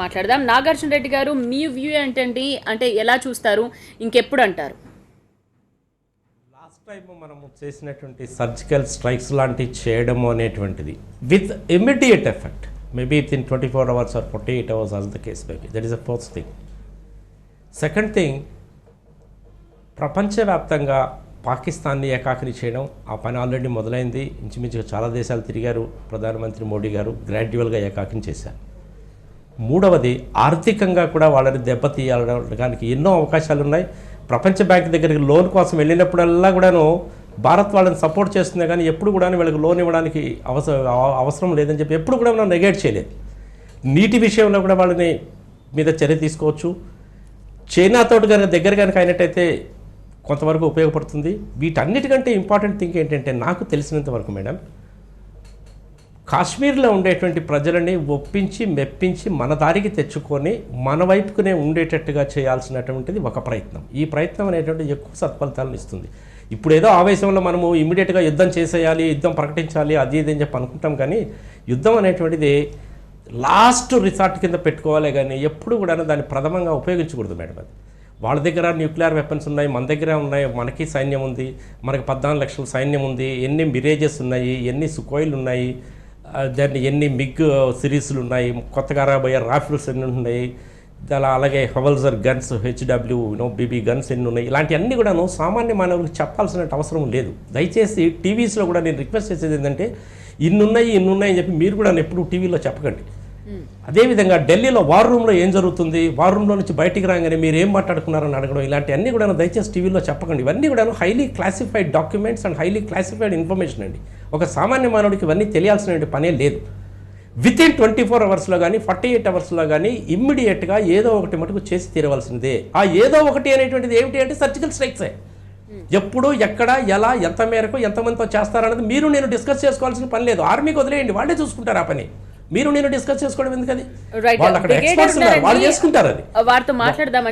మాట్లాడదాం. నాగార్జున రెడ్డి గారు, మీ వ్యూ ఏంటండి? అంటే ఎలా చూస్తారు? ఇంకెప్పుడు అంటారు? లాస్ట్ టైం మనము చేసినటువంటి సర్జికల్ స్ట్రైక్స్ లాంటివి చేయడము అనేటువంటిది with immediate effect, maybe with in 24 hours or 48 hours as the case may be. That is the first thing. Second thing, ప్రపంచవ్యాప్తంగా పాకిస్తాన్ని ఏకాకిని చేయడం, ఆ పని ఆల్రెడీ మొదలైంది. ఇంచుమించుగా చాలా దేశాలు తిరిగారు ప్రధానమంత్రి మోడీ గారు, గ్రాడ్యువల్గా ఏకాకిని చేశారు. మూడవది, ఆర్థికంగా కూడా వాళ్ళని దెబ్బతీయడానికి ఎన్నో అవకాశాలు ఉన్నాయి. ప్రపంచ బ్యాంక్ దగ్గరికి లోన్ కోసం వెళ్ళినప్పుడల్లా కూడాను భారత్ వాళ్ళని సపోర్ట్ చేస్తుంది, కానీ ఎప్పుడు కూడా వీళ్ళకి లోన్ ఇవ్వడానికి అవసరం లేదని చెప్పి ఎప్పుడు కూడా మనం నెగేట్ చేయలేదు. నీటి విషయంలో కూడా వాళ్ళని మీద చర్య తీసుకోవచ్చు. చైనాతో దగ్గర కనుక అయినట్టయితే కొంతవరకు ఉపయోగపడుతుంది. వీటన్నిటికంటే ఇంపార్టెంట్ థింగ్ ఏంటంటే, నాకు తెలిసినంత వరకు మేడం, కాశ్మీర్లో ఉండేటువంటి ప్రజలని ఒప్పించి మెప్పించి మన దారికి తెచ్చుకొని మన వైపుకునే ఉండేటట్టుగా చేయాల్సినటువంటిది ఒక ప్రయత్నం. ఈ ప్రయత్నం అనేటువంటి ఎక్కువ సత్ఫలితాలను ఇస్తుంది. ఇప్పుడు ఏదో ఆవేశంలో మనము ఇమ్మీడియట్గా యుద్ధం చేసేయాలి, యుద్ధం ప్రకటించాలి, అది ఇది అని చెప్పి అనుకుంటాం. కానీ యుద్ధం అనేటువంటిది లాస్ట్ రిసార్ట్ కింద పెట్టుకోవాలి, కానీ ఎప్పుడు కూడా దాన్ని ప్రథమంగా ఉపయోగించకూడదు మేడం. అది వాళ్ళ దగ్గర న్యూక్లియర్ వెపన్స్ ఉన్నాయి, మన దగ్గర ఉన్నాయి, మనకి సైన్యం ఉంది, మనకి 14 లక్షల సైన్యం ఉంది, ఎన్ని మిరేజెస్ ఉన్నాయి, ఎన్ని సుకోయిలు ఉన్నాయి, దాన్ని ఎన్ని మిగ్ సిరీస్లు ఉన్నాయి, కొత్తగా రాబోయే రాఫిల్స్ ఎన్ని ఉన్నాయి, అలాగే హవల్జర్ గన్స్, హెచ్డబ్ల్యూ బీబీ గన్స్ ఎన్ని ఉన్నాయి. ఇలాంటివన్నీ కూడాను సామాన్య మానవులకు చెప్పాల్సిన అవసరం లేదు. దయచేసి టీవీస్లో కూడా నేను రిక్వెస్ట్ చేసేది ఏంటంటే, ఇన్నున్నాయి అని చెప్పి మీరు కూడా ఎప్పుడు టీవీలో చెప్పకండి. అదేవిధంగా ఢిల్లీలో వార్ రూమ్లో ఏం జరుగుతుంది, వార్ రూమ్లో నుంచి బయటికి రాగానే మీరు ఏం మాట్లాడుకున్నారని అడగడం, ఇలాంటివన్నీ కూడా దయచేసి టీవీలో చెప్పకండి. ఇవన్నీ కూడా highly classified documents and highly classified information అండి. ఒక సామాన్య మానవుడికి ఇవన్నీ తెలియాల్సిన పనే లేదు. విత్ ఇన్ 24 hours కానీ 48 hours కానీ ఇమ్మీడియట్గా ఏదో ఒకటి మటుకు చేసి తీరవలసిందే. ఆ ఏదో ఒకటి అనేటువంటిది ఏమిటి అంటే సర్జికల్ స్ట్రైక్సే. ఎప్పుడు, ఎక్కడ, ఎలా, ఎంత మేరకు, ఎంతమందితో చేస్తారన్నది మీరు నేను డిస్కస్ చేసుకోవాల్సిన పని లేదు. ఆర్మీకి వదిలేయండి, వాళ్ళే చూసుకుంటారు ఆ పని. మీరు నేను డిస్కస్ చేసుకోవడం ఎందుకది? వాళ్ళు అక్కడ ఎక్స్పర్ట్స్ ఉన్నారు, వాళ్ళు చేసుకుంటారు. అది వారితో మాట్లాడదాం.